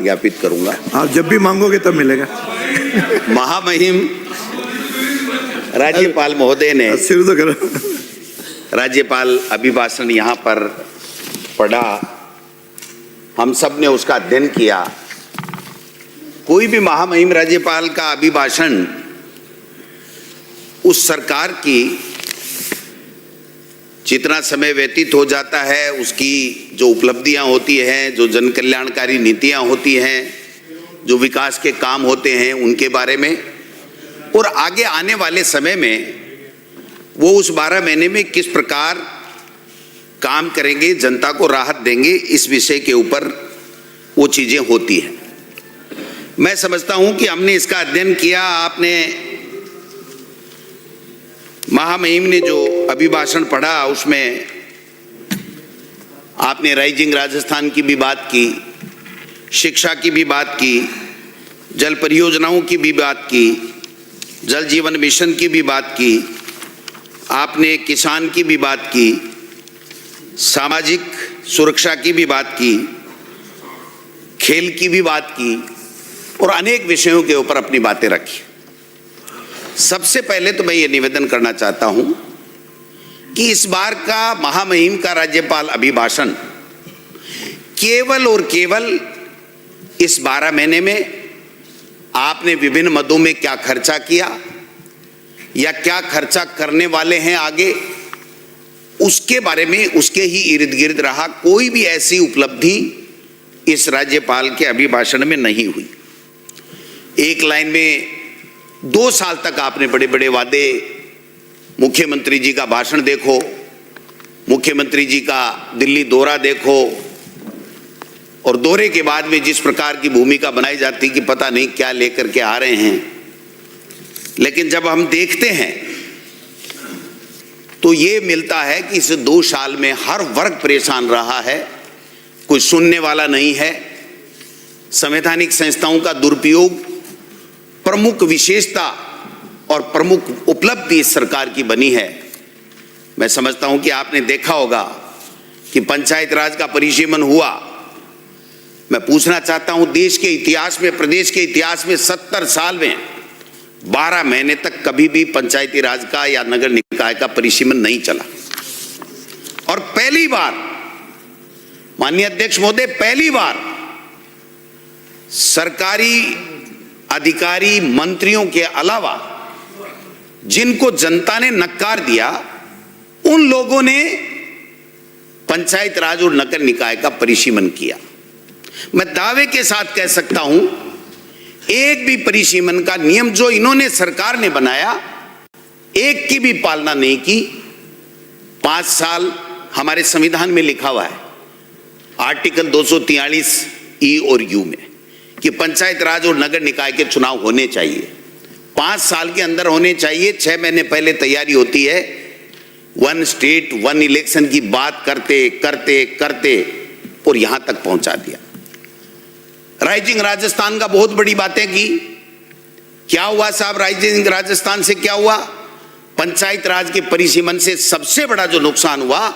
ज्ञापित करूंगा। आप जब भी मांगोगे तब मिलेगा। महामहिम राज्यपाल महोदय ने राज्यपाल अभिभाषण यहाँ पर पढ़ा, हम सब ने उसका अध्ययन किया। कोई भी महामहिम राज्यपाल का अभिभाषण उस सरकार की जितना समय व्यतीत हो जाता है, उसकी जो उपलब्धियां होती हैं, जो जन कल्याणकारी नीतियां होती हैं, जो विकास के काम होते हैं उनके बारे में, और आगे आने वाले समय में वो उस 12 महीने में किस प्रकार काम करेंगे, जनता को राहत देंगे, इस विषय के ऊपर वो चीजें होती हैं। मैं समझता हूं कि हमने इसका अध्ययन किया। आपने महामहिम ने जो अभिभाषण पढ़ा उसमें आपने राइजिंग राजस्थान की भी बात की, शिक्षा की भी बात की, जल परियोजनाओं की भी बात की, जल जीवन मिशन की भी बात की, आपने किसान की भी बात की, सामाजिक सुरक्षा की भी बात की, खेल की भी बात की और अनेक विषयों के ऊपर अपनी बातें रखी। सबसे पहले तो मैं ये निवेदन करना चाहता हूं कि इस बार का महामहिम का राज्यपाल अभिभाषण केवल और केवल इस 12 महीने में आपने विभिन्न मदों में क्या खर्चा किया या क्या खर्चा करने वाले हैं आगे, उसके बारे में, उसके ही इर्द गिर्द रहा। कोई भी ऐसी उपलब्धि इस राज्यपाल के अभिभाषण में नहीं हुई। एक लाइन में 2 साल तक आपने बड़े बड़े वादे, मुख्यमंत्री जी का भाषण देखो, मुख्यमंत्री जी का दिल्ली दौरा देखो, और दौरे के बाद में जिस प्रकार की भूमिका बनाई जाती कि पता नहीं क्या लेकर के आ रहे हैं, लेकिन जब हम देखते हैं तो ये मिलता है कि इस 2 साल में हर वर्ग परेशान रहा है, कोई सुनने वाला नहीं है। संवैधानिक संस्थाओं का दुरुपयोग प्रमुख विशेषता और प्रमुख उपलब्धि इस सरकार की बनी है। मैं समझता हूं कि आपने देखा होगा कि पंचायत राज का परिसीमन हुआ। मैं पूछना चाहता हूं, देश के इतिहास में, प्रदेश के इतिहास में 70 साल में 12 महीने तक कभी भी पंचायती राज का या नगर निकाय का परिसीमन नहीं चला। और पहली बार, माननीय अध्यक्ष महोदय, पहली बार सरकारी अधिकारी, मंत्रियों के अलावा जिनको जनता ने नकार दिया, उन लोगों ने पंचायत राज और नगर निकाय का परिसीमन किया। मैं दावे के साथ कह सकता हूं, एक भी परिसीमन का नियम जो इन्होंने, सरकार ने बनाया, एक की भी पालना नहीं की। 5 साल हमारे संविधान में लिखा हुआ है, आर्टिकल 243 ई और यू में, कि पंचायत राज और नगर निकाय के चुनाव होने चाहिए, 5 साल के अंदर होने चाहिए। 6 महीने पहले तैयारी होती है। 1 स्टेट 1 इलेक्शन की बात करते करते करते और यहां तक पहुंचा दिया। राइजिंग राजस्थान का बहुत बड़ी बातें की। क्या हुआ साहब, राइजिंग राजस्थान से क्या हुआ? पंचायत राज के परिसीमन से सबसे बड़ा जो नुकसान हुआ,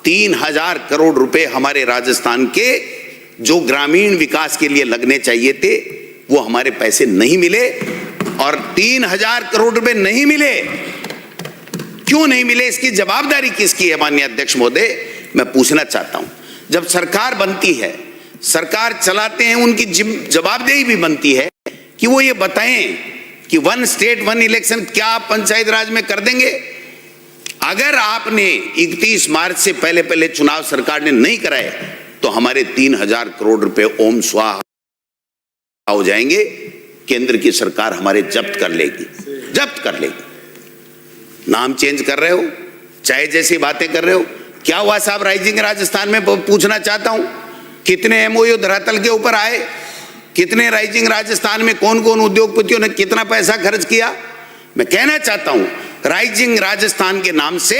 3000 करोड़ रुपए हमारे राजस्थान के जो ग्रामीण विकास के लिए लगने चाहिए थे, वो हमारे पैसे नहीं मिले। और 3000 करोड़ रुपए नहीं मिले, क्यों नहीं मिले, इसकी जवाबदारी किसकी है माननीय अध्यक्ष महोदय? मैं पूछना चाहता हूं। जब सरकार बनती है, सरकार चलाते हैं, उनकी जवाबदेही भी बनती है कि वो ये बताएं कि 1 स्टेट 1 इलेक्शन क्या आप पंचायत राज में कर देंगे? अगर आपने 31 मार्च से पहले पहले चुनाव सरकार ने नहीं कराए तो हमारे 3000 करोड़ रुपए ओम स्वाहा हो जाएंगे। केंद्र की सरकार हमारे जब्त कर लेगी, जब्त कर लेगी। नाम चेंज कर रहे हो, चाहे जैसी बातें कर रहे हो। क्या हुआ साहब राइजिंग राजस्थान में? पूछना चाहता हूं, कितने एमओयू धरातल के ऊपर आए, कितने राइजिंग राजस्थान में कौन कौन उद्योगपतियों ने कितना पैसा खर्च किया? मैं कहना चाहता हूं, राइजिंग राजस्थान के नाम से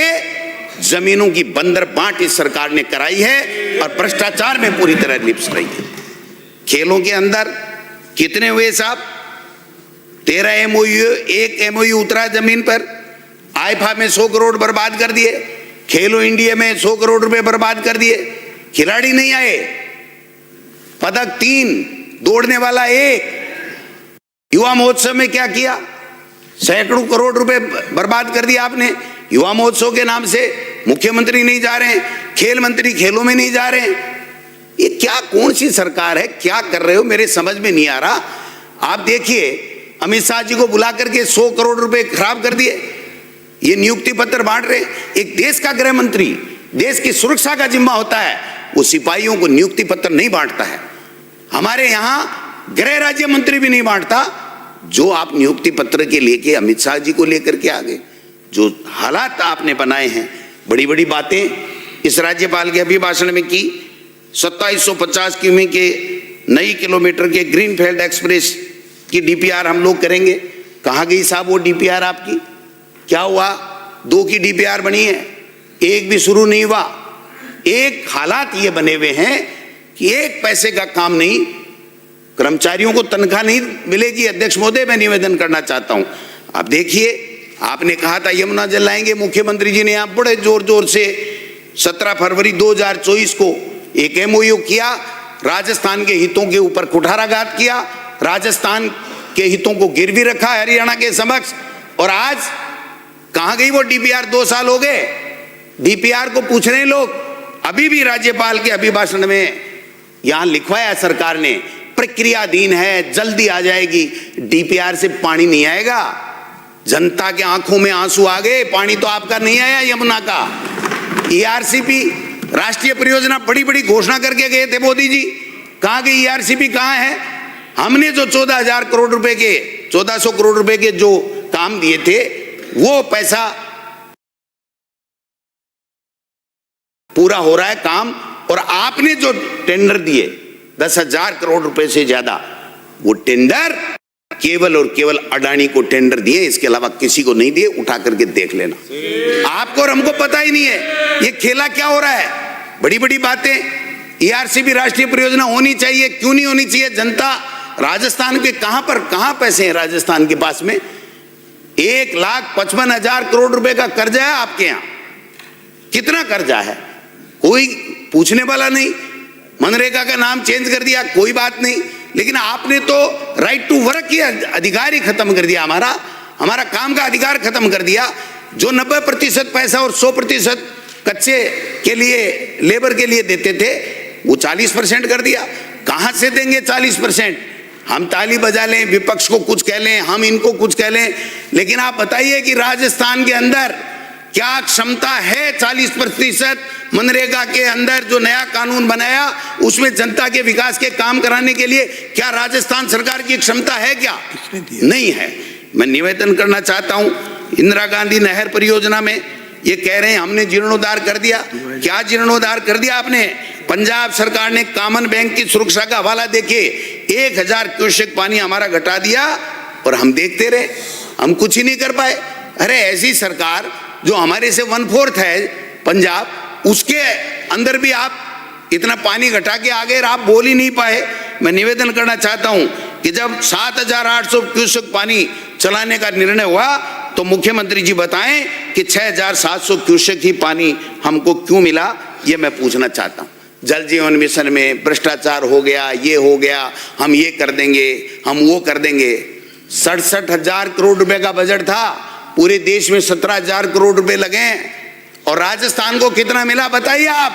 जमीनों की बंदर बांट इस सरकार ने कराई है और भ्रष्टाचार में पूरी तरह लिप्त रही है। खेलों के अंदर कितने हुए साहब? 13 एमओयू, 1 एमओयू उतरा जमीन पर। आईफा में 100 करोड़ बर्बाद कर दिए, खेलो इंडिया में 100 करोड़ रुपए बर्बाद कर दिए, खिलाड़ी नहीं आए। पदक 3, दौड़ने वाला एक। युवा महोत्सव में क्या किया? सैकड़ों करोड़ रुपए बर्बाद कर दिया आपने युवा महोत्सव के नाम से। मुख्यमंत्री नहीं जा रहे हैं, खेल मंत्री खेलों में नहीं जा रहे हैं। ये क्या, कौन सी सरकार है? क्या कर रहे हो, मेरे समझ में नहीं आ रहा। आप देखिए, अमित शाह जी को बुला करके 100 करोड़ रुपए खराब कर दिए। ये नियुक्ति पत्र बांट रहे। एक देश का गृह मंत्री, देश की सुरक्षा का जिम्मा होता है, वो सिपाहियों को नियुक्ति पत्र नहीं बांटता है। हमारे यहाँ गृह राज्य मंत्री भी नहीं बांटता। जो आप नियुक्ति पत्र के लेके अमित शाह जी को लेकर के आ गए, जो हालात आपने बनाए हैं, बड़ी बड़ी बातें इस राज्यपाल के अभिभाषण में की। 2750 किमी के नई किलोमीटर के ग्रीनफील्ड एक्सप्रेस की डीपीआर हम लोग करेंगे। कहाँ गई साहब वो डीपीआर आपकी? क्या हुआ? 2 की डीपीआर बनी है, 1 भी शुरू नहीं हुआ। एक हालात ये बने हुए हैं कि 1 पैसे का काम नहीं, कर्मचारियों को तनख्वाह नहीं मिलेगी। अध्यक्ष महोदय, मैं निवेदन करना चाहता हूं, आप देखिए, आपने कहा था यमुना जल लाएंगे, मुख्यमंत्री जी ने आप बड़े जोर जोर से 17 फरवरी 2024 को एक एमओयू किया, राजस्थान के हितों के ऊपर कुठाराघात किया, राजस्थान के हितों को गिरवी रखा हरियाणा के समक्ष। और आज कहां गई वो डीपीआर? 2 साल हो गए डीपीआर को पूछ रहे हैं लोग। अभी भी राज्यपाल के अभिभाषण में यहां लिखवाया सरकार ने, प्रक्रियाधीन है, जल्दी आ जाएगी। डीपीआर से पानी नहीं आएगा। जनता के आंखों में आंसू आ गए, पानी तो आपका नहीं आया यमुना का। ईआरसीपी राष्ट्रीय परियोजना बड़ी बड़ी घोषणा करके गए थे मोदी जी, कहां गई ईआरसीपी? कहां है? हमने जो 14,000 करोड़ रुपए के, 1400 करोड़ रुपए के जो काम दिए थे, वो पैसा पूरा हो रहा है काम। और आपने जो टेंडर दिए 10,000 करोड़ रुपए से ज्यादा, वो टेंडर केवल और केवल अडानी को टेंडर दिए, इसके अलावा किसी को नहीं दिए। उठा करके देख लेना, आपको और हमको पता ही नहीं है ये खेला क्या हो रहा है। बड़ी बड़ी बातें, ईआरसीबी राष्ट्रीय परियोजना होनी चाहिए, क्यों नहीं होनी चाहिए? जनता राजस्थान के कहां पैसे हैं राजस्थान के पास में? 1,55,000 करोड़ रुपए का कर्जा है आपके यहां। कितना कर्जा है? कोई पूछने वाला नहीं। मनरेगा का नाम चेंज कर दिया, कोई बात नहीं, लेकिन आपने तो राइट टू वर्क की अधिकार ही खत्म कर दिया। हमारा काम का अधिकार खत्म कर दिया। जो 90% पैसा और 100% कच्चे के लिए, लेबर के लिए देते थे, वो 40% कर दिया। कहां से देंगे 40%? हम ताली बजा लें, विपक्ष को कुछ कह लें, हम इनको कुछ कह लें, लेकिन आप बताइए कि राजस्थान के अंदर क्या क्षमता है 40% मनरेगा के अंदर जो नया कानून बनाया उसमें जनता के विकास के काम कराने के लिए? क्या राजस्थान सरकार की क्षमता है? क्या नहीं है। मैं निवेदन करना चाहता हूं, इंदिरा गांधी नहर परियोजना में ये कह रहे हैं हमने जीर्णोद्धार कर दिया। क्या जीर्णोद्धार कर दिया आपने? पंजाब सरकार ने कॉमन बैंक की सुरक्षा का हवाला देखिए, 1000 क्यूसेक पानी हमारा घटा दिया और हम देखते रहे, हम कुछ ही नहीं कर पाए। अरे ऐसी सरकार जो हमारे से 1/4 है पंजाब, उसके अंदर भी आप इतना पानी घटा के आ गए और आप बोल ही नहीं पाए। मैं निवेदन करना चाहता हूं कि जब 7,800 क्यूसेक पानी चलाने का निर्णय हुआ तो मुख्यमंत्री जी बताएं कि 6,700 क्यूसेक ही पानी हमको क्यों मिला, ये मैं पूछना चाहता हूं। जल जीवन मिशन में भ्रष्टाचार हो गया, ये हो गया, हम ये कर देंगे, हम वो कर देंगे। 67,000 करोड़ रुपए का बजट था, पूरे देश में 17,000 करोड़ रुपए लगे और राजस्थान को कितना मिला बताइए आप?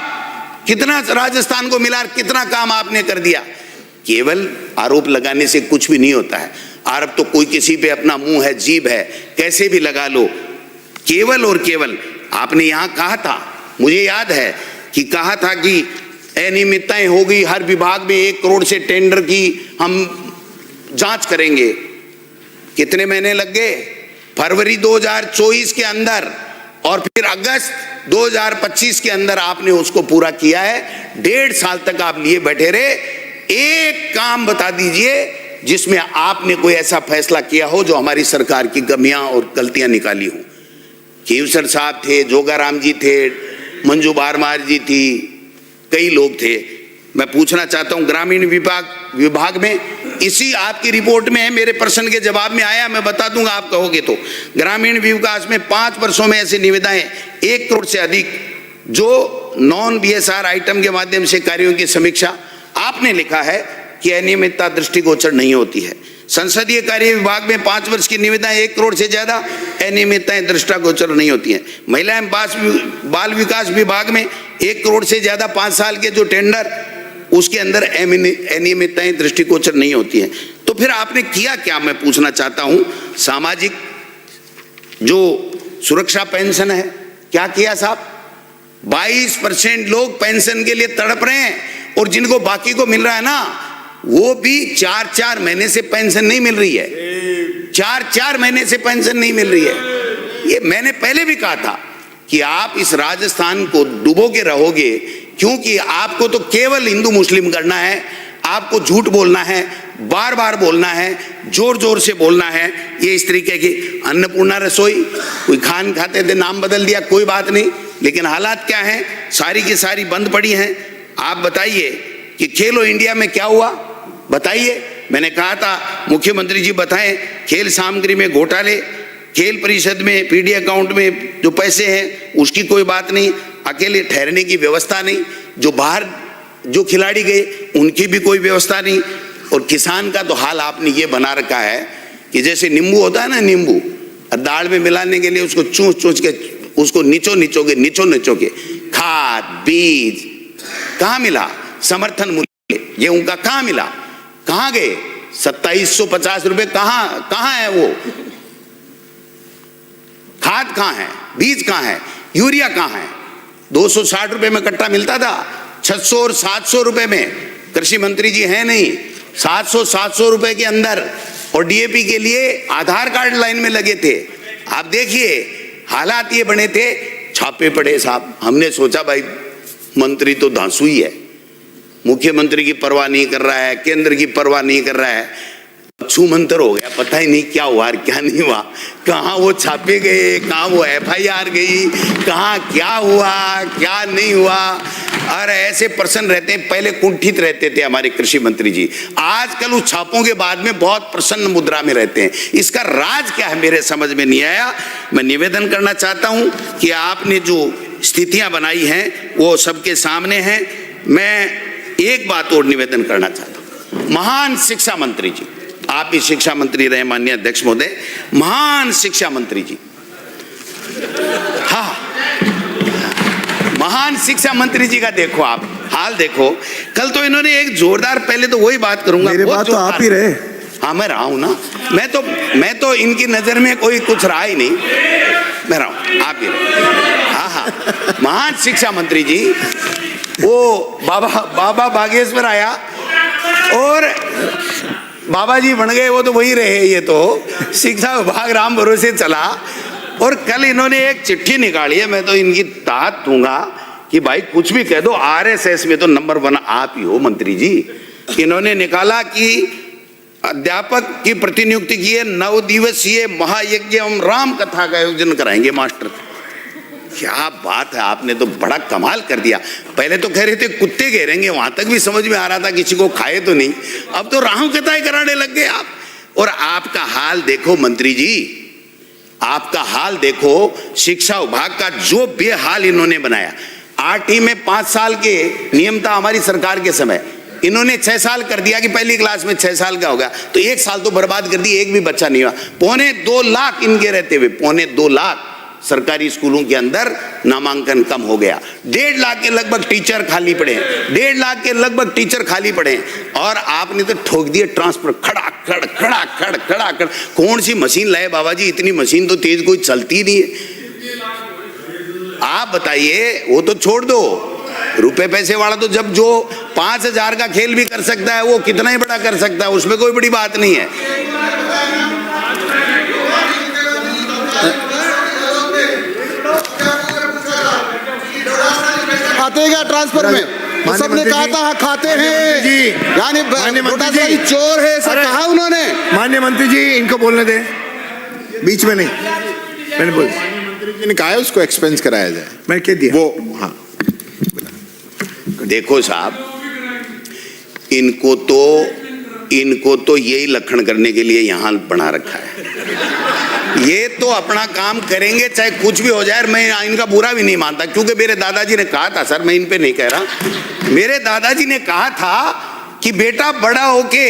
कितना राजस्थान को मिला? कितना काम आपने कर दिया? केवल आरोप लगाने से कुछ भी नहीं होता है। आरोप तो कोई किसी पे अपना मुंह है, जीभ है, कैसे भी लगा लो। केवल और केवल आपने यहां कहा था, मुझे याद है कि कहा था कि अनियमितताएं हो गई हर विभाग में, 1 करोड़ से टेंडर की हम जांच करेंगे। कितने महीने लग गए? फरवरी 2024 के अंदर और फिर अगस्त 2025 के अंदर आपने उसको पूरा किया है। 1.5 साल तक आप लिए बैठे रहे। एक काम बता दीजिए जिसमें आपने कोई ऐसा फैसला किया हो जो हमारी सरकार की कमियां और गलतियां निकाली हो। केवसर साहब थे, जोगाराम जी थे, मंजू बारमार जी थी, कई लोग थे। मैं पूछना चाहता हूं, ग्रामीण विभाग में इसी आपकी रिपोर्ट में है, मेरे प्रश्न के जवाब में आया, मैं बता दूंगा आप कहोगे तो। ग्रामीण विकास में 5 वर्षों में ऐसी निविदाएं 1 करोड़ से अधिक जो नॉन बीएसआर आइटम के माध्यम से कार्यों की समीक्षा आपने लिखा है कि अनियमितता दृष्टिगोचर नहीं होती है। संसदीय कार्य विभाग में 5 वर्ष की निविदाएं 1 करोड़ से ज्यादा अनियमितताएं दृष्टिगोचर नहीं होती हैं। महिला एवं बाल विकास विभाग में 1 करोड़ से ज्यादा 5 साल के जो टेंडर, उसके अंदर अनियमितताएं दृष्टिगोचर नहीं होती हैं। तो फिर आपने किया क्या, मैं पूछना चाहता हूं। सामाजिक जो सुरक्षा पेंशन है, क्या किया साहब? 22% लोग पेंशन के लिए तड़प रहे हैं, और जिनको बाकी को मिल रहा है ना, वो भी 4-4 महीने से पेंशन नहीं मिल रही है। 4-4 महीने से पेंशन नहीं मिल रही है। ये मैंने पहले भी कहा था कि आप इस राजस्थान को डुबो के रहोगे, क्योंकि आपको तो केवल हिंदू मुस्लिम करना है, आपको झूठ बोलना है, बार बार बोलना है, जोर जोर से बोलना है। ये इस तरीके की अन्नपूर्णा रसोई, कोई खान खाते थे, नाम बदल दिया, कोई बात नहीं, लेकिन हालात क्या हैं, सारी की सारी बंद पड़ी हैं। आप बताइए कि खेलो इंडिया में क्या हुआ, बताइए। मैंने कहा था मुख्यमंत्री जी बताएं, खेल सामग्री में घोटाले, खेल परिषद में पीडी अकाउंट में जो पैसे हैं उसकी कोई बात नहीं, अकेले ठहरने की व्यवस्था नहीं, जो बाहर जो खिलाड़ी गए उनकी भी कोई व्यवस्था नहीं। और किसान का तो हाल आपने ये बना रखा है कि जैसे नींबू होता है ना, नींबू दाल में मिलाने के लिए उसको चूस के उसको निचो के खाद बीज कहाँ मिला, समर्थन मूल्य गेहूं का कहाँ मिला, कहाँ गए 2750 रुपए, कहाँ है वो खाद, कहाँ है बीज, कहाँ है यूरिया, कहाँ है? 260 रुपए में कट्टा मिलता था, 600 और 700 रुपए में। कृषि मंत्री जी हैं नहीं, 700 रुपए के अंदर। और डीएपी के लिए आधार कार्ड लाइन में लगे थे। आप देखिए हालात ये बने थे, छापे पड़े साहब। हमने सोचा भाई मंत्री तो धांसू ही है, मुख्यमंत्री की परवाह नहीं कर रहा है, केंद्र की परवाह नहीं कर रहा है, छूमंतर हो गया, पता ही नहीं क्या हुआ और क्या नहीं हुआ, कहाँ वो छापे गए, कहाँ वो FIR गई, कहाँ क्या हुआ क्या नहीं हुआ। और ऐसे प्रसन्न रहते हैं, पहले कुंठित रहते थे हमारे कृषि मंत्री जी, आजकल उस छापों के बाद में बहुत प्रसन्न मुद्रा में रहते हैं। इसका राज क्या है मेरे समझ में नहीं आया। मैं निवेदन करना चाहता हूं कि आपने जो स्थितियां बनाई हैं वो सबके सामने हैं। मैं एक बात और निवेदन करना चाहता हूं, महान शिक्षा मंत्री जी, आप ही शिक्षा मंत्री रहे माननीय अध्यक्ष महोदय, महान शिक्षा मंत्री जी, हाँ महान शिक्षा मंत्री जी का देखो आप हाल देखो। कल तो इन्होंने एक जोरदार, पहले तो वही बात करूंगा, मेरे बात तो आप ही रहे। हाँ मैं रहा हूं ना, मैं तो इनकी नजर में कोई कुछ रहा ही नहीं, मैं रहा हूं, आप ही रहे। हाँ महान शिक्षा मंत्री जी, वो बाबा बागेश्वर आया और बाबा जी बन गए, वो तो वही रहे। ये तो शिक्षा विभाग राम भरोसे चला। और कल इन्होंने एक चिट्ठी निकाली है, मैं तो इनकी दाद दूंगा कि भाई कुछ भी कह दो, RSS में तो नंबर 1 आप ही हो मंत्री जी। इन्होंने निकाला कि अध्यापक की प्रतिनियुक्ति की 9 दिवसीय महायज्ञ एवं राम कथा का आयोजन कराएंगे मास्टर। क्या बात है, आपने तो बड़ा कमाल कर दिया। पहले तो कह रहे थे कुत्ते घेरेंगे, वहां तक भी समझ में आ रहा था किसी को खाए तो नहीं, अब तो राम कथाएं कराने लग गए आप। और आपका हाल देखो मंत्री जी, आपका हाल देखो, शिक्षा विभाग का जो बेहाल इन्होंने बनाया। RT में 5 साल के नियम था हमारी सरकार के समय, इन्होंने 6 साल कर दिया कि पहली क्लास में 6 साल का होगा, तो 1 साल तो बर्बाद कर दी, एक भी बच्चा नहीं हुआ। 2.25 लाख इनके रहते हुए 2.25 लाख सरकारी स्कूलों के अंदर नामांकन कम हो गया। 1.5 लाख के लगभग टीचर खाली पड़े, 1.5 लाख के लगभग टीचर खाली पड़े। और आपने तो ठोक दिए ट्रांसफर, खड़ा खड़। कौन सी मशीन लाए बाबा जी, इतनी मशीन तो तेज कोई चलती नहीं है। आप बताइए, वो तो छोड़ दो, रुपए पैसे वाला तो जब जो 5000 का खेल भी कर सकता है, वो कितना ही बड़ा कर सकता है, उसमें कोई बड़ी बात नहीं है। खाते क्या ट्रांसफर में, तो सबने कहा था खाते हैं जी, यानी भ्रष्टाचारी चोर है, ऐसा कहा उन्होंने। माननीय मंत्री जी इनको बोलने दें, बीच में नहीं, मैंने बोल मंत्री जी ने कहा है उसको एक्सपेंस कराया जाए, मैं कह दिया वो। हाँ देखो साहब, इनको तो यही लक्षण करने के लिए यहाँ बना रखा है। ये तो अपना काम करेंगे चाहे कुछ भी हो जाए। मैं इनका बुरा भी नहीं मानता, क्योंकि मेरे दादाजी ने कहा था, सर मैं इन पे नहीं कह रहा, मेरे दादाजी ने कहा था कि बेटा बड़ा होके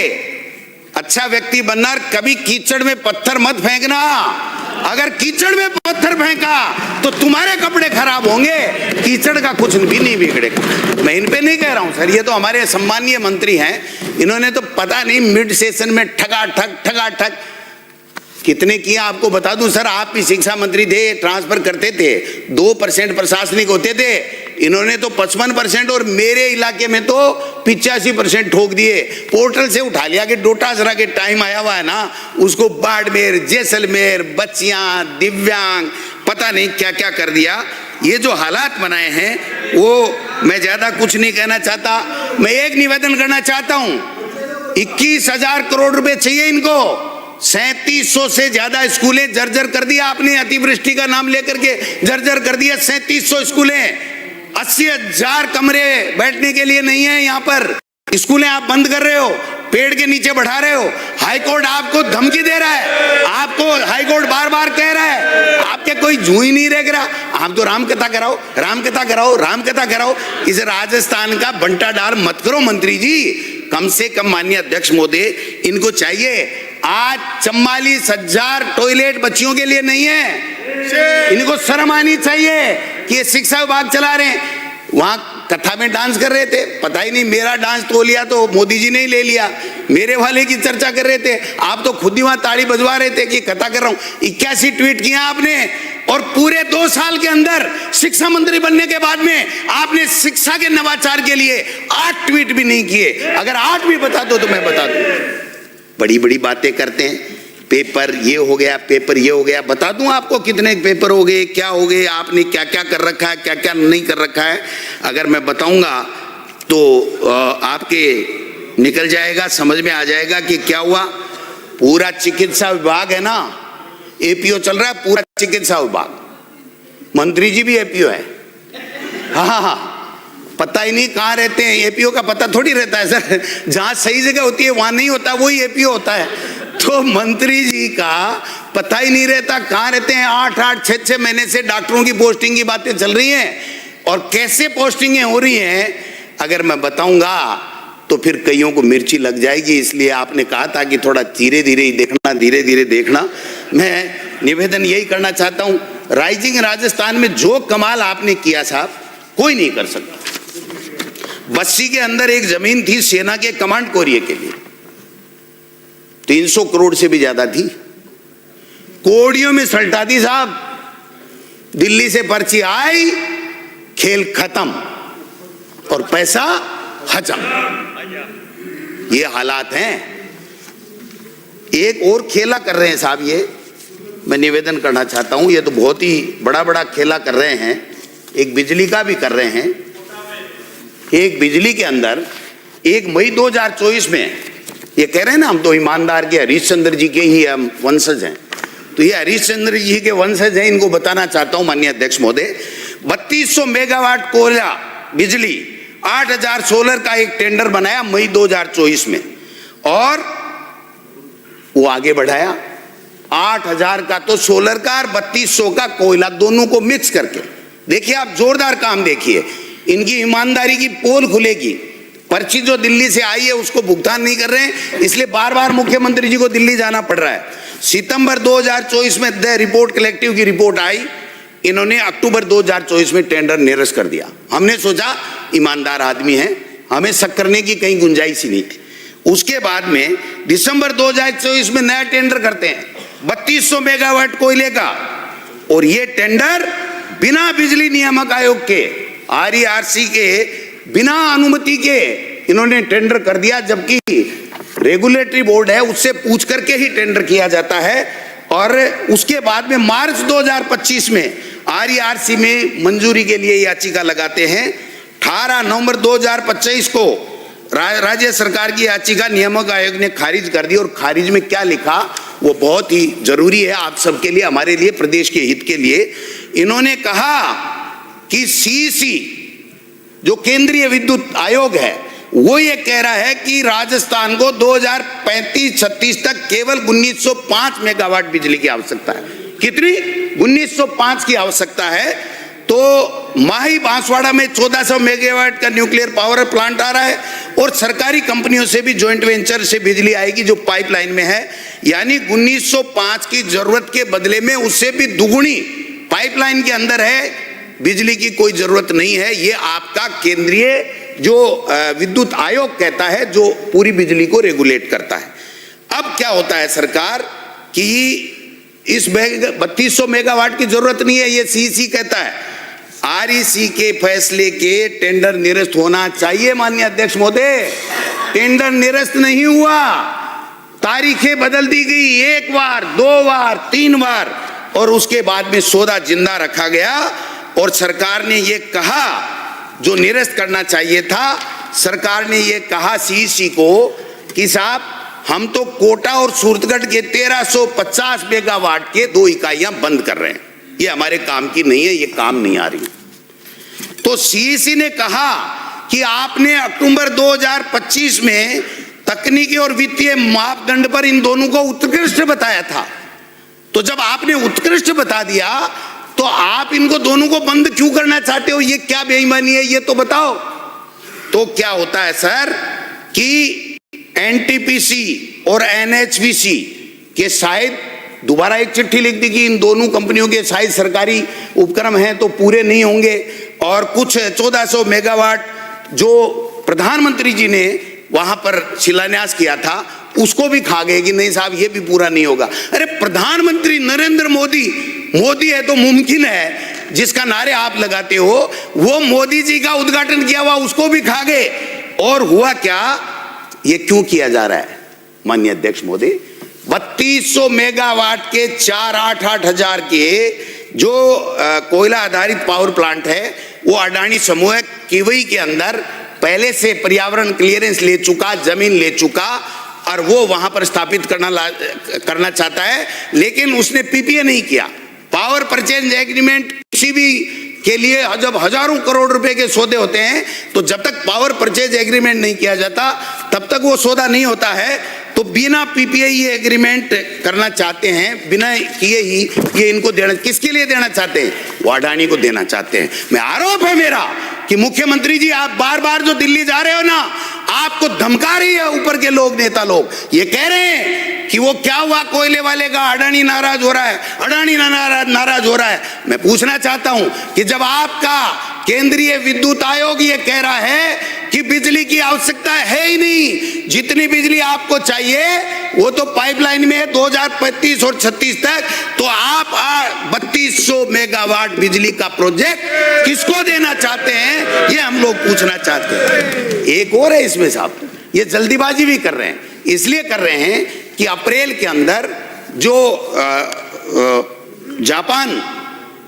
अच्छा व्यक्ति बनना, कभी कीचड़ में पत्थर मत फेंकना। अगर कीचड़ में पत्थर फेंका तो तुम्हारे कपड़े खराब होंगे, कीचड़ का कुछ भी नहीं बिगड़ेगा। मैं इन पे नहीं कह रहा हूं सर, ये तो हमारे सम्मानीय मंत्री हैं, इन्होंने तो पता नहीं मिड सेशन में ठगा कितने किया आपको बता दूं सर। आप भी शिक्षा मंत्री थे, ट्रांसफर करते थे, 2% प्रशासनिक होते थे, इन्होंने तो 55% और मेरे इलाके में तो 85% ठोक दिए। पोर्टल से उठा लिया कि डोटासरा के टाइम आया हुआ है ना, उसको बाड़मेर, जैसलमेर, बच्चियां, दिव्यांग, पता नहीं क्या क्या कर दिया। ये जो हालात बनाए हैं वो मैं ज्यादा कुछ नहीं कहना चाहता। मैं एक निवेदन करना चाहता हूं, 21,000 करोड़ रुपए चाहिए इनको। 3700 से ज्यादा स्कूलें जर्जर कर दिया आपने, अतिवृष्टि का नाम लेकर के जर्जर कर दिया 3700 स्कूलें। 80,000 कमरे बैठने के लिए नहीं है यहाँ पर, स्कूलें आप बंद कर रहे हो, पेड़ के नीचे बढ़ा रहे हो। हाईकोर्ट आपको धमकी दे रहा है, आपको हाईकोर्ट बार बार कह रहा है, आपके कोई जू ही नहीं रह रहा। आप तो रामकथा कराओ, रामकथा कराओ, रामकथा कराओ। इस राजस्थान का बंटा डाल मत करो मंत्री जी। कम से कम माननीय अध्यक्ष महोदय, इनको चाहिए, आज 44,000 टॉयलेट बच्चियों के लिए नहीं है, इनको शर्म आनी चाहिए कि ये शिक्षा विभाग चला रहे हैं। वहां कथा में डांस कर रहे थे, पता ही नहीं मेरा डांस तो लिया तो मोदी जी ने ही ले लिया, मेरे वाले की चर्चा कर रहे थे, आप तो खुद ही वहां ताड़ी बजवा रहे थे कि कथा कर रहा हूं। 81 ट्वीट किया आपने, और पूरे 2 साल के अंदर शिक्षा मंत्री बनने के बाद में आपने शिक्षा के नवाचार के लिए 8 ट्वीट भी नहीं किए। अगर 8 भी बता दो तो मैं बता दूं। बड़ी बड़ी बातें करते हैं, पेपर ये हो गया, पेपर ये हो गया, बता दूं आपको कितने पेपर हो गए, क्या हो गए, आपने क्या क्या कर रखा है, क्या क्या नहीं कर रखा है। अगर मैं बताऊंगा तो आपके निकल जाएगा, समझ में आ जाएगा कि क्या हुआ। पूरा चिकित्सा विभाग है ना, एपीओ चल रहा है, पूरा चिकित्सा विभाग, मंत्री जी भी एपीओ है। हाँ, पता ही नहीं कहाँ रहते हैं, एपीओ का पता थोड़ी रहता है सर, जहाँ सही जगह होती है वहां नहीं होता, वही एपीओ होता है। तो मंत्री जी का पता ही नहीं रहता कहाँ रहते हैं। 8-8, 6-6 महीने से डॉक्टरों की पोस्टिंग की बातें चल रही हैं, और कैसे पोस्टिंगें हो रही हैं अगर मैं बताऊंगा तो फिर कईयों को मिर्ची लग जाएगी। इसलिए आपने कहा था कि थोड़ा धीरे धीरे ही देखना, धीरे धीरे देखना। मैं निवेदन यही करना चाहता हूं, राइजिंग राजस्थान में जो कमाल आपने किया साहब, कोई नहीं कर सकता। बस्सी के अंदर एक जमीन थी सेना के कमांड कोरिया के लिए, 300 करोड़ से भी ज्यादा थी, कोड़ियों में सल्टा दी साहब। दिल्ली से पर्ची आई, खेल खत्म और पैसा हजम। ये हालात हैं। एक और खेला कर रहे हैं साहब, ये मैं निवेदन करना चाहता हूं, ये तो बहुत ही बड़ा बड़ा खेला कर रहे हैं। एक बिजली का भी कर रहे हैं। एक बिजली के अंदर 1 मई 2024 में ये कह रहे हैं ना, हम तो ईमानदार के हरीशचंद्र जी के ही हम वंशज हैं, तो ये हरीशचंद्र जी के वंशज हैं, इनको बताना चाहता हूं माननीय अध्यक्ष महोदय। 3200 मेगावाट कोयला बिजली, 8000 सोलर का एक टेंडर बनाया मई 2024 में, और वो आगे बढ़ाया 8000 का तो सोलर का और 3200 का कोयला, दोनों को मिक्स करके। देखिए आप जोरदार काम देखिए, इनकी ईमानदारी की पोल खुलेगी। पर्ची जो दिल्ली से आई है उसको भुगतान नहीं कर रहे हैं, इसलिए बार बार मुख्यमंत्री जी को दिल्ली जाना पड़ रहा है। सितंबर 2024 में द रिपोर्ट कलेक्टिव की रिपोर्ट आई, इन्होंने अक्टूबर 2024 में टेंडर निरस्त कर दिया। हमने सोचा ईमानदार आदमी है, हमें शक करने की कहीं गुंजाइश ही नहीं थी। उसके बाद में दिसंबर 2024 में नया टेंडर करते हैं 3200 मेगावाट कोयले का, और ये टेंडर बिना बिजली नियामक आयोग के, RERC के बिना अनुमति के इन्होंने टेंडर कर दिया, जबकि रेगुलेटरी बोर्ड है उससे पूछ करके ही टेंडर किया जाता है। और उसके बाद में मार्च 2025 में RERC में मंजूरी के लिए याचिका लगाते हैं। 18 नवंबर 2025 को राज्य सरकार की याचिका नियामक आयोग ने खारिज कर दी, और खारिज में क्या लिखा वो बहुत ही जरूरी है आप सबके लिए, हमारे लिए, प्रदेश के हित के लिए। इन्होंने कहा कि CEC जो केंद्रीय विद्युत आयोग है वो ये कह रहा है कि राजस्थान को 2035-36 तक केवल 1905 मेगावाट बिजली की आवश्यकता है। कितनी? 1905 की आवश्यकता है। तो माही बांसवाड़ा में 1400 मेगावाट का न्यूक्लियर पावर प्लांट आ रहा है और सरकारी कंपनियों से भी जॉइंट वेंचर से बिजली आएगी जो पाइपलाइन में है। यानी 1905 की जरूरत के बदले में उससे भी दुगुनी पाइपलाइन के अंदर है, बिजली की कोई जरूरत नहीं है। ये आपका केंद्रीय जो विद्युत आयोग कहता है, जो पूरी बिजली को रेगुलेट करता है। अब क्या होता है सरकार कि इस 3200 मेगावाट की जरूरत नहीं है, ये सीईसी कहता है। आरईसी के फैसले के टेंडर निरस्त होना चाहिए। माननीय अध्यक्ष महोदय, टेंडर निरस्त नहीं हुआ, तारीखें बदल दी गई, 1 बार 2 बार 3 बार, और उसके बाद में सौदा जिंदा रखा गया। और सरकार ने ये कहा, जो निरस्त करना चाहिए था, सरकार ने ये कहा सीईसी को कि साहब हम तो कोटा और सूरतगढ़ के 1350 मेगावाट के 2 इकाइयां बंद कर रहे हैं, ये हमारे काम की नहीं है, ये काम नहीं आ रही। तो सीईसी ने कहा कि आपने अक्टूबर 2025 में तकनीकी और वित्तीय मापदंड पर इन दोनों को उत्कृष्ट बताया था। तो जब आपने उत्कृष्ट बता दिया तो आप इनको दोनों को बंद क्यों करना चाहते हो? ये क्या बेईमानी है, ये तो बताओ। तो क्या होता है सर कि एनटीपीसी और एनएचपीसी के शायद दोबारा एक चिट्ठी लिख दी कि इन दोनों कंपनियों के शायद सरकारी उपक्रम हैं तो पूरे नहीं होंगे, और कुछ 1400 मेगावाट जो प्रधानमंत्री जी ने वहां पर शिलान्यास किया था उसको भी खा गए कि नहीं साहब ये भी पूरा नहीं होगा। अरे प्रधानमंत्री नरेंद्र मोदी, मोदी है तो मुमकिन है जिसका नारे आप लगाते हो, वो मोदी जी का उद्घाटन किया हुआ उसको भी खा गए। और हुआ क्या, ये क्यों किया जा रहा है माननीय अध्यक्ष महोदय? 3200 मेगावाट के 4-8 हजार के जो कोयला आधारित पावर प्लांट है, वो अडानी समूह केवई के अंदर पहले से पर्यावरण क्लियरेंस ले चुका, जमीन ले चुका, और वो वहां पर स्थापित करना चाहता है, लेकिन उसने पीपीए नहीं किया। पावर परचेज एग्रीमेंट किसी भी के लिए जब हजारों करोड़ रुपए के सौदे होते हैं, तो जब तक पावर परचेज एग्रीमेंट नहीं किया जाता तब तक वो सौदा नहीं होता है। तो बिना पीपीए ये एग्रीमेंट करना चाहते हैं, बिना किए ही ये इनको देना, किसके लिए देना चाहते हैं? वो अडानी को देना चाहते हैं। मैं आरोप है मेरा कि मुख्यमंत्री जी आप बार बार जो दिल्ली जा रहे हो ना, आपको धमका रही है ऊपर के लोग, नेता लोग ये कह रहे हैं कि वो क्या हुआ कोयले वाले का, अडानी नाराज हो रहा है, अडानी नाराज हो रहा है। मैं पूछना चाहता हूं कि जब आपका केंद्रीय विद्युत आयोग ये कह रहा है कि बिजली की आवश्यकता है ही नहीं, जितनी बिजली आपको चाहिए वो तो पाइपलाइन में है 2035 और 36 तक, तो आप 3200 मेगावाट बिजली का प्रोजेक्ट किसको देना चाहते हैं, ये हम लोग पूछना चाहते हैं। एक और है इसमें साहब, ये जल्दीबाजी भी कर रहे हैं, इसलिए कर रहे हैं कि अप्रैल के अंदर जो जापान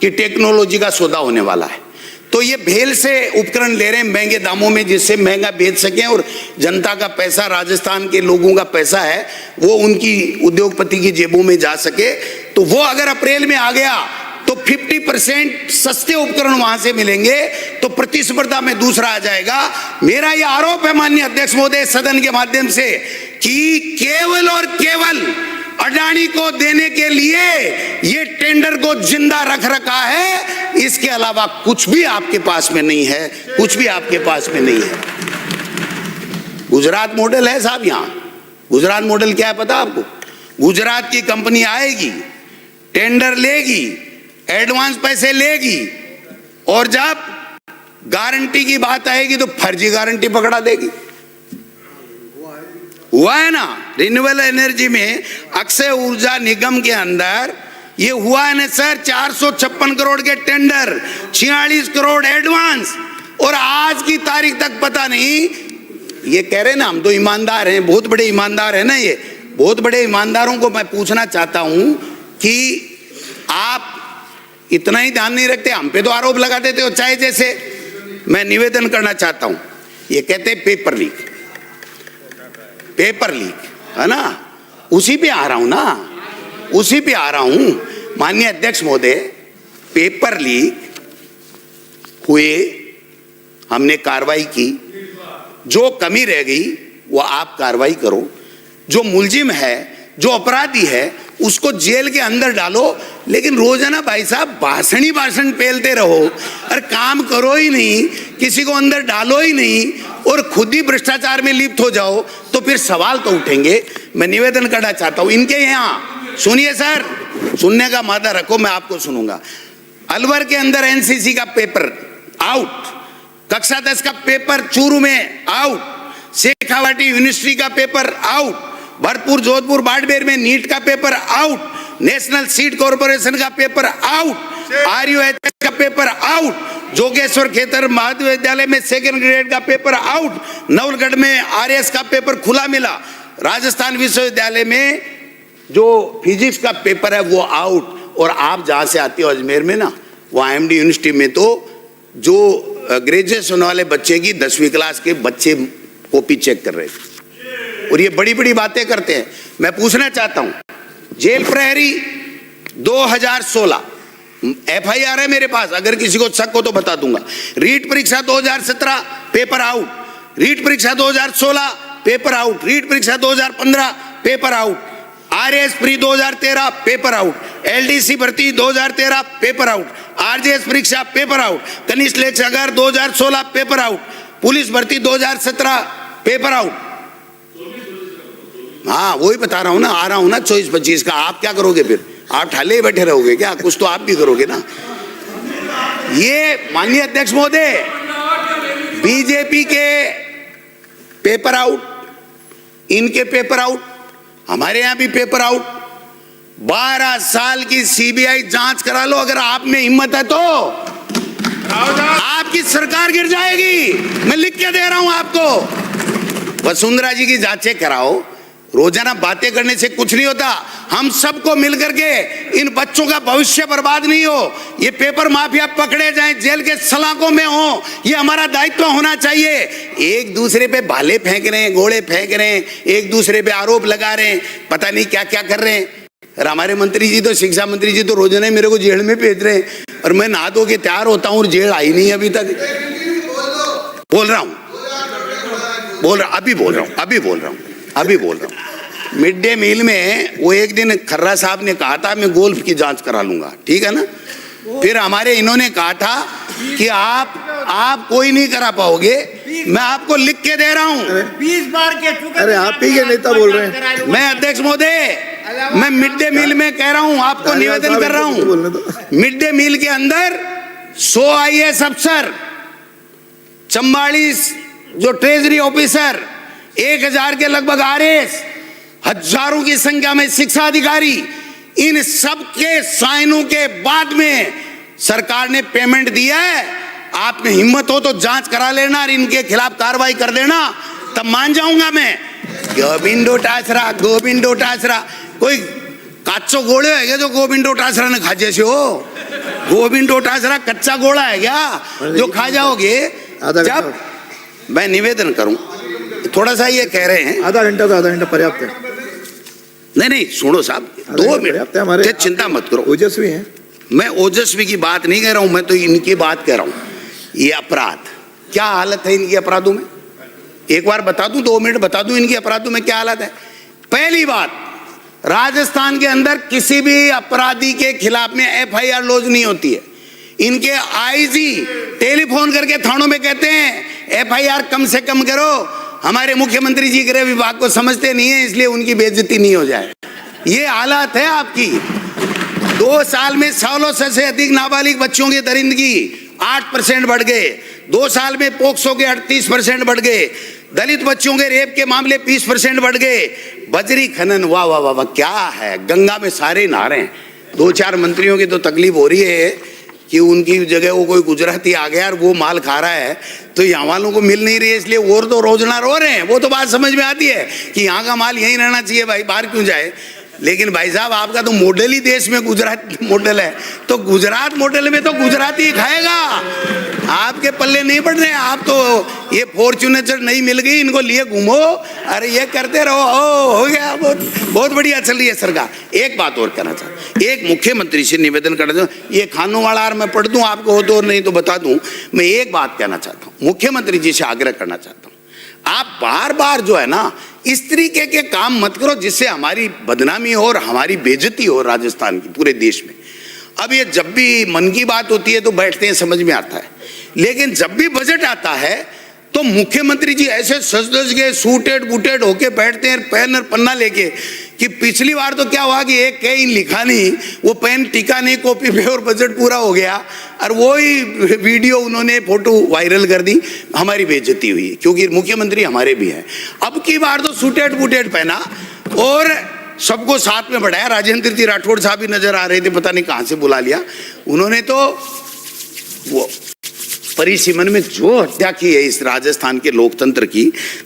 की टेक्नोलॉजी का सौदा होने वाला है, तो ये भेल से उपकरण ले रहे हैं महंगे दामों में, जिससे महंगा बेच सकें और जनता का पैसा, राजस्थान के लोगों का पैसा है वो उनकी उद्योगपति की जेबों में जा सके। तो वो अगर अप्रैल में आ गया तो 50% सस्ते उपकरण वहां से मिलेंगे, तो प्रतिस्पर्धा में दूसरा आ जाएगा। मेरा यह आरोप है माननीय अध्यक्ष महोदय सदन के माध्यम से कि केवल और केवल अडानी को देने के लिए ये टेंडर को जिंदा रख रखा है, इसके अलावा कुछ भी आपके पास में नहीं है, कुछ भी आपके पास में नहीं है। गुजरात मॉडल है साहब, यहां गुजरात मॉडल क्या है पता आपको? गुजरात की कंपनी आएगी, टेंडर लेगी, एडवांस पैसे लेगी, और जब गारंटी की बात आएगी तो फर्जी गारंटी पकड़ा देगी। हुआ है ना रिन्यूएबल एनर्जी में, अक्षय ऊर्जा निगम के अंदर ये हुआ है ना सर, 456 करोड़ के टेंडर, 46 करोड़ एडवांस, और आज की तारीख तक पता नहीं। ये कह रहे ना हम तो ईमानदार हैं, बहुत बड़े ईमानदार हैं ना, ये बहुत बड़े ईमानदारों को मैं पूछना चाहता हूं कि आप इतना ही ध्यान नहीं रखते, हम पे तो आरोप लगा देते हो चाहे जैसे। मैं निवेदन करना चाहता हूं, ये कहते हैं पेपर लीक, पेपर लीक है ना, उसी पे आ रहा हूं ना, उसी पे आ रहा हूं माननीय अध्यक्ष महोदय। पेपर लीक हुए, हमने कार्रवाई की, जो कमी रह गई वो आप कार्रवाई करो, जो मुलजिम है, जो अपराधी है उसको जेल के अंदर डालो, लेकिन रोजाना भाई साहब भाषण ही भाषण पेलते रहो और काम करो ही नहीं, किसी को अंदर डालो ही नहीं और खुद ही भ्रष्टाचार में लिप्त हो जाओ, तो फिर सवाल तो उठेंगे। मैं निवेदन करना चाहता हूं इनके यहाँ, सुनिए सर, सुनने का मादा रखो, मैं आपको सुनूंगा। अलवर के अंदर एनसीसी का पेपर आउट, कक्षा 10 का पेपर चूरू में आउट, शेखावाटी यूनिवर्सिटी का पेपर आउट, भरतपुर जोधपुर बाड़मेर में नीट का paper out, national seed corporation का पेपर आउट, आरयूएच का पेपर आउट, जोगेश्वर खेतर महाविद्यालय में सेकंड ग्रेड का पेपर आउट, नवलगढ़ में आरएस का पेपर खुला मिला, राजस्थान विश्वविद्यालय में जो फिजिक्स का पेपर है वो आउट। और आप जहां से आते हो अजमेर में ना, वो IMD यूनिवर्सिटी में तो जो ग्रेजुएशन वाले बच्चे की 10वीं क्लास के बच्चे कॉपी चेक कर रहे थे और ये बड़ी बड़ी बातें करते हैं। मैं पूछना चाहता हूं, जेल प्रहरी 2016 FIR है मेरे पास, अगर किसी को शक हो तो बता दूंगा। रीट परीक्षा 2017 पेपर आउट, रीट परीक्षा 2016 पेपर आउट, रीट परीक्षा 2015 paper out, RS pre 2013 paper out, LDC भर्ती 2013 पेपर आउट, RJS परीक्षा पेपर आउट, कनिष्ठ लेखाकार 2016 पेपर आउट, पुलिस भर्ती 2017 पेपर आउट। हाँ वही बता रहा हूं ना, आ रहा हूं ना 24-25 का। आप क्या करोगे फिर? आप ठाले ही बैठे रहोगे क्या? कुछ तो आप भी करोगे ना। ये माननीय अध्यक्ष महोदय, बीजेपी के पेपर आउट, इनके पेपर आउट, हमारे यहां भी पेपर आउट। 12 साल की CBI जांच करा लो, अगर आप में हिम्मत है तो आपकी सरकार गिर जाएगी। मैं लिख के दे रहा हूं आपको। वसुंधरा जी की जांचें कराओ, रोजाना बातें करने से कुछ नहीं होता। हम सबको मिलकर के इन बच्चों का भविष्य बर्बाद नहीं हो, ये पेपर माफिया पकड़े जाएं, जेल के सलाखों में हो, ये हमारा दायित्व होना चाहिए। एक दूसरे पे भाले फेंक रहे हैं, गोले फेंक रहे हैं, एक दूसरे पे आरोप लगा रहे हैं, पता नहीं क्या क्या कर रहे हैं। और हमारे मंत्री जी तो, शिक्षा मंत्री जी तो रोजाना ही मेरे को जेल में भेज रहे हैं और मैं नहा धो के तैयार होता हूँ और जेल आई नहीं अभी तक। बोल रहा हूँ, अभी बोल रहा हूँ। मिड डे मील में वो एक दिन खर्रा साहब ने कहा था मैं गोल्फ की जांच करा लूंगा, ठीक है ना। फिर हमारे इन्होंने कहा था कि आप कोई नहीं करा पाओगे, मैं आपको लिख के दे रहा हूं। 20 बार के चुके। अरे आप ही के नेता बोल रहे हैं। मैं अध्यक्ष महोदय, मैं मिड डे मील में कह रहा हूं, आपको निवेदन कर रहा हूं। मिड डे मील के अंदर 100 IAS अफसर, 44 जो ट्रेजरी ऑफिसर, 1000 के लगभग RS, हजारों की संख्या में शिक्षा अधिकारी, इन सब के साइनों के बाद में सरकार ने पेमेंट दिया है। आप में हिम्मत हो तो जांच करा लेना और इनके खिलाफ कार्रवाई कर देना, तब मान जाऊंगा मैं। गोविंदो टासरा कोई काचो गोले है क्या जो गोविंदो टासरा ने खा जैसे हो? गोविंदो टासरा कच्चा गोला है क्या जो खा जाओगे? जब मैं निवेदन करूं, थोड़ा सा ये कह रहे हैं आधा घंटा पर्याप्त है। नहीं सुनो साहब, 2 मिनट, चिंता मत करो। ओजस्वी हैं। मैं ओजस्वी की बात नहीं कह रहा हूं, मैं तो इनकी बात कह रहा हूं। ये अपराध, क्या हालत है इनकी अपराधों में? एक बार बता दूं, 2 मिनट बता दूं इनकी अपराधों में क्या हालत है। पहली बात, राजस्थान के अंदर किसी भी अपराधी के खिलाफ में FIR लॉन्च नहीं होती है। इनके IG टेलीफोन करके थानों में कहते हैं FIR कम से कम करो। हमारे मुख्यमंत्री जी गृह विभाग को समझते नहीं है, इसलिए उनकी बेइज्जती नहीं हो जाए। ये हालत है आपकी। 2 साल में 1600 से अधिक नाबालिग बच्चों की दरिंदगी 8% बढ़ गए। 2 साल में पोक्सो के 38% बढ़ गए। दलित बच्चों के रेप के मामले 20% बढ़ गए। बजरी खनन, वाह वाह वाह वाह, क्या है, गंगा में सारे नहा रहे हैं। 2-4 मंत्रियों की तो तकलीफ हो रही है कि उनकी जगह वो कोई गुजराती आ गया और वो माल खा रहा है, तो यहाँ वालों को मिल नहीं रही है, इसलिए वो तो रोजना रो रहे हैं। वो तो बात समझ में आती है कि यहाँ का माल यहीं रहना चाहिए भाई, बाहर क्यों जाए। लेकिन भाई साहब, आपका तो मॉडल ही देश में गुजरात मॉडल है, तो गुजरात मॉडल में तो गुजराती ही खाएगा। आपके पल्ले नहीं पड़ रहे। आप तो ये फॉर्च्यूनर नहीं मिल गई, इनको लिए घूमो, अरे ये करते रहो, हो गया। बहुत बढ़िया चल रही है सरकार। एक बात और कहना चाहता, एक मुख्यमंत्री से निवेदन करना चाहता, ये खानों वाला मैं पढ़ दूं आपको, हो तो और नहीं तो बता दूं। मैं एक बात कहना चाहता हूं, मुख्यमंत्री जी से आग्रह करना चाहता हूं, आप बार बार जो है ना इस तरीके के काम मत करो जिससे हमारी बदनामी हो और हमारी बेइज्जती हो राजस्थान की पूरे देश में। अब ये जब भी मन की बात होती है तो बैठते हैं, समझ में आता है, लेकिन जब भी बजट आता है तो मुख्यमंत्री जी ऐसे सज के सूटेड बूटेड होके बैठते हैं, पेन और पन्ना लेके, कि पिछली बार तो क्या हुआ कि एक कहीं लिखा नहीं, वो पेन टिका नहीं कॉपी पे और बजट पूरा हो गया, और वो ही वीडियो उन्होंने फोटो वायरल कर दी, हमारी बेइज्जती हुई क्योंकि मुख्यमंत्री हमारे भी हैं। अब की बार तो सूटेड बूटेड पहना और सबको साथ में बढ़ाया। राजेंद्र जी राठौड़ साहब भी नजर आ रहे थे, पता नहीं कहां से बुला लिया उन्होंने, तो वो परिसीमन में जो हत्या की है इस राजस्थान के लोकतंत्र की,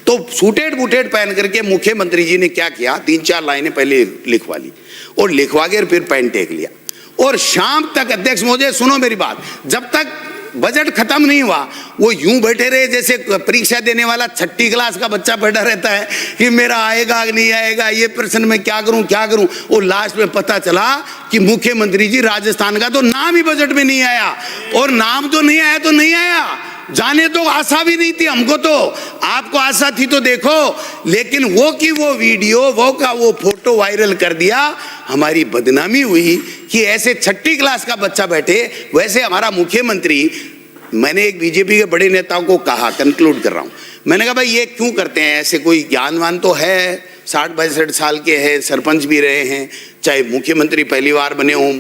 तो सूटेड बूटेड पहन करके मुख्यमंत्री जी ने क्या किया, 3-4 लाइनें पहले लिखवा ली और लिखवा के फिर पेन टेक लिया, और शाम तक, अध्यक्ष महोदय सुनो मेरी बात, जब तक बजट खत्म नहीं हुआ वो यूं बैठे रहे जैसे परीक्षा देने वाला 6ठी क्लास का बच्चा बैठा रहता है कि मेरा आएगा नहीं आएगा, ये प्रश्न में क्या करूं। और लास्ट में पता चला कि मुख्यमंत्री जी राजस्थान का तो नाम ही बजट में नहीं आया, और नाम तो नहीं आया तो नहीं आया, जाने तो आशा भी नहीं थी हमको, तो आपको आशा थी तो देखो, लेकिन वो की वो वीडियो, वो का वो फोटो वायरल कर दिया, हमारी बदनामी हुई कि ऐसे 6ठी क्लास का बच्चा बैठे, वैसे हमारा मुख्यमंत्री। मैंने एक बीजेपी के बड़े नेताओं को कहा, कंक्लूड कर रहा हूं, मैंने कहा भाई ये क्यों करते हैं ऐसे, कोई ज्ञानवान तो है, 60-62 साल के हैं, सरपंच भी रहे हैं, चाहे मुख्यमंत्री पहली बार बने हों,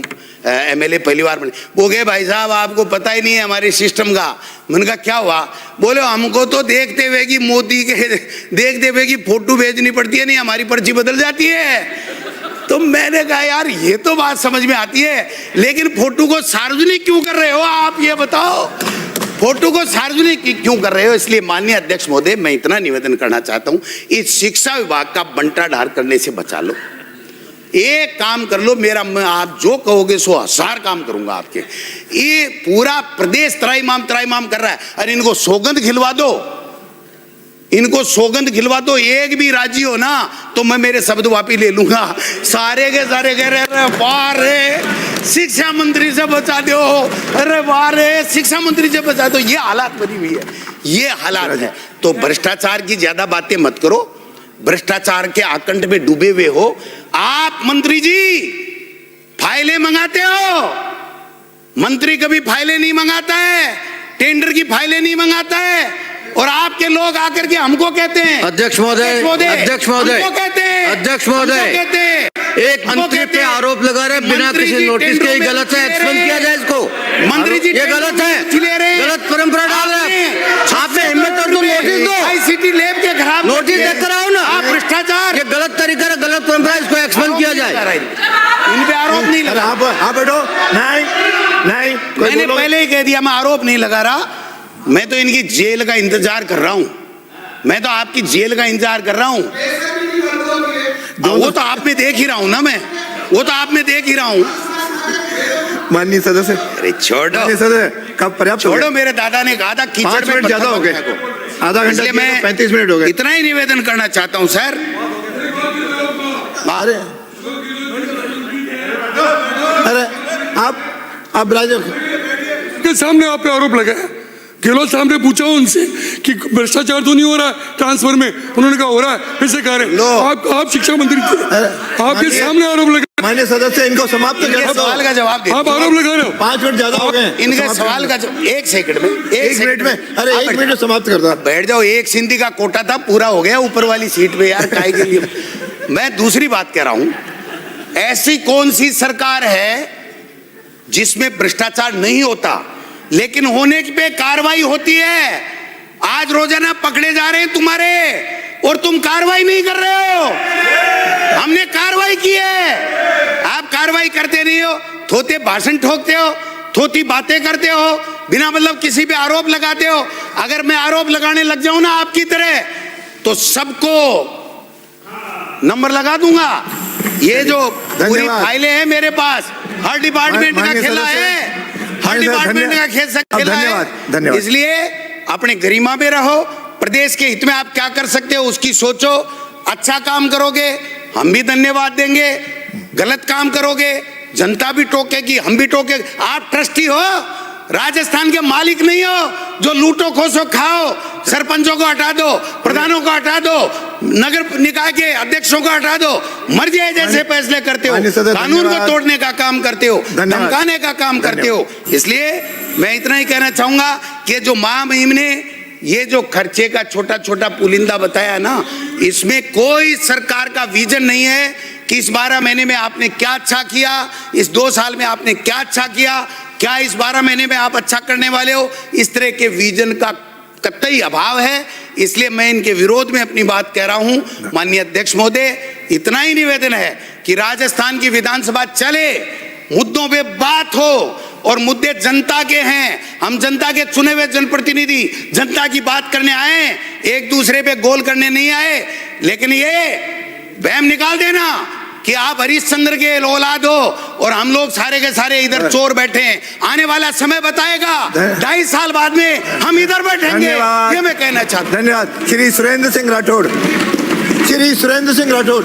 एमएलए पहली बार बने, वो गए भाई साहब आपको पता ही नहीं है हमारे सिस्टम का। मैंने कहा क्या हुआ, बोले हमको तो देखते हुए कि मोदी के देखते हुए कि फोटो भेजनी पड़ती है, नहीं हमारी पर्ची बदल जाती है। तो मैंने कहा यार ये तो बात समझ में आती है, लेकिन फोटो को सार्वजनिक क्यों कर रहे हो आप, ये बताओ, फोटो को सार्वजनिक क्यों कर रहे हो। इसलिए माननीय अध्यक्ष महोदय मैं इतना निवेदन करना चाहता हूं, इस शिक्षा विभाग का बंटाढार करने से बचा लो, एक काम कर लो, मेरा आप जो कहोगे सो 1000 काम करूंगा आपके। ये पूरा प्रदेश त्राईमाम कर रहा है, अरे इनको सौगंध खिलवा दो, इनको सौगंध खिलवा दो, एक भी राजी हो ना तो मैं मेरे शब्द वापस ले लूंगा। सारे के सारे कह रहे वाह रे शिक्षा मंत्री से बचा दो, अरे वाह रे शिक्षा मंत्री से बचा दो, ये हालात बनी हुई है, ये हालात है। तो भ्रष्टाचार की ज्यादा बातें मत करो, भ्रष्टाचार के आकंठ में डूबे हुए हो आप। मंत्री जी फाइलें मंगाते हो, मंत्री कभी फाइलें नहीं मंगाता है, टेंडर की फाइलें नहीं मंगाता है, और आपके लोग आकर के हमको कहते हैं अध्यक्ष महोदय, एक मंत्री पे आरोप लगा रहे बिना किसी नोटिस के, गलत है, एक्सप्लेन किया जाए इसको। मंत्री जी ये गलत है, गलत परंपरा डाल रहे हैं आप में, हिम्मत और तो नोटिस दो, आईसीटी लैब के खराब नोटिस देकर आओ ना, आप भ्रष्टाचार ये गलत तरीका है, गलत परंपरा, इसको एक्सप्लेन किया जाए। इन पे आरोप नहीं लगा, आप बैठो, नहीं मैंने पहले ही कह दिया मैं आरोप नहीं लगा रहा, मैं तो इनकी जेल का इंतजार कर रहा हूं, मैं तो आपकी जेल का इंतजार कर रहा हूं। वो तो आप में देख ही रहा हूं ना, मैं वो तो आप में देख ही रहा हूं। माननीय सदस्य, अरे छोड़ो सदस्य कब पर्याप्त, छोड़ो, मेरे दादा ने कहा था कीचड़ 5 मिनट ज्यादा हो गए, आधा घंटा, मैं 35 मिनट हो गए, इतना ही निवेदन करना चाहता हूं सर। अरे आप राजा के सामने आप पे आरोप लगाया, गहलोत साहब ने पूछा उनसे कि भ्रष्टाचार तो नहीं हो रहा है ट्रांसफर में, उन्होंने कहा हो रहा है, कैसे कह रहे हैं, आप शिक्षा मंत्री थे, आपके सामने आरोप लगा। माननीय सदस्य इनको समाप्त कर, सवाल का जवाब दे, आप आरोप लगा रहे हो, 5 मिनट ज्यादा हो गए इनके सवाल का 1 सेकंड में, 1 मिनट में, अरे 1 मिनट में समाप्त कर दो, बैठ जाओ, एक सिंधी का कोटा था पूरा हो गया ऊपर वाली सीट पे यार, काहे के लिए। मैं दूसरी बात कह रहा हूं, ऐसी कौन सी सरकार है जिसमें भ्रष्टाचार नहीं होता लेकिन होने पे कार्रवाई होती है। आज रोजाना पकड़े जा रहे हैं तुम्हारे, और तुम कार्रवाई नहीं कर रहे हो, हमने कार्रवाई की है, आप कार्रवाई करते नहीं हो, थोते भाषण ठोकते हो, थोती बातें करते हो, बिना मतलब किसी पे आरोप लगाते हो। अगर मैं आरोप लगाने लग जाऊं ना आपकी तरह तो सबको नंबर लगा दूंगा। ये जो पूरी फाइलें हैं मेरे पास, हर डिपार्टमेंट का खेला है, हर डिपार्टमेंट का खेला है, इसलिए अपने गरिमा में रहो, प्रदेश के हित में आप क्या कर सकते हो उसकी सोचो, अच्छा काम करोगे हम भी धन्यवाद देंगे, गलत काम करोगे जनता भी टोकेगी, हम भी टोकेंगे। आप ट्रस्टी हो, राजस्थान के मालिक नहीं हो जो लूटो खोसो खाओ, सरपंचों को हटा दो, प्रधानों को हटा दो, नगर निकाय के अध्यक्षों को हटा दो, मर्जी जैसे फैसले करते हो, कानून को तोड़ने का काम करते हो, धमकाने का काम करते हो। इसलिए मैं इतना ही कहना चाहूंगा कि जो महामहिम ने ये जो खर्चे का छोटा छोटा पुलिंदा बताया ना, इसमें कोई सरकार का विजन नहीं है कि इस 12 महीने में आपने क्या अच्छा किया, इस 2 साल में आपने क्या अच्छा किया, क्या इस 12 महीने में आप अच्छा करने वाले हो। इस तरह के विजन का कतई अभाव है। इसलिए मैं इनके विरोध में अपनी बात कह रहा हूं। माननीय अध्यक्ष महोदय, इतना ही निवेदन है कि राजस्थान की विधानसभा चले, मुद्दों पे बात हो, और मुद्दे जनता के हैं। हम जनता के चुने हुए जनप्रतिनिधि जनता की बात करने आए, एक दूसरे पे गोल करने नहीं आए। लेकिन ये वहम निकाल देना कि आप हरिश्चंद्र के औलाद हो और हम लोग सारे के सारे इधर चोर बैठे हैं, आने वाला समय बताएगा, 2.5 साल बाद में हम इधर बैठेंगे, ये मैं कहना चाहता हूं। धन्यवाद। श्री सुरेंद्र सिंह राठौड़, श्री सुरेंद्र सिंह राठौड़।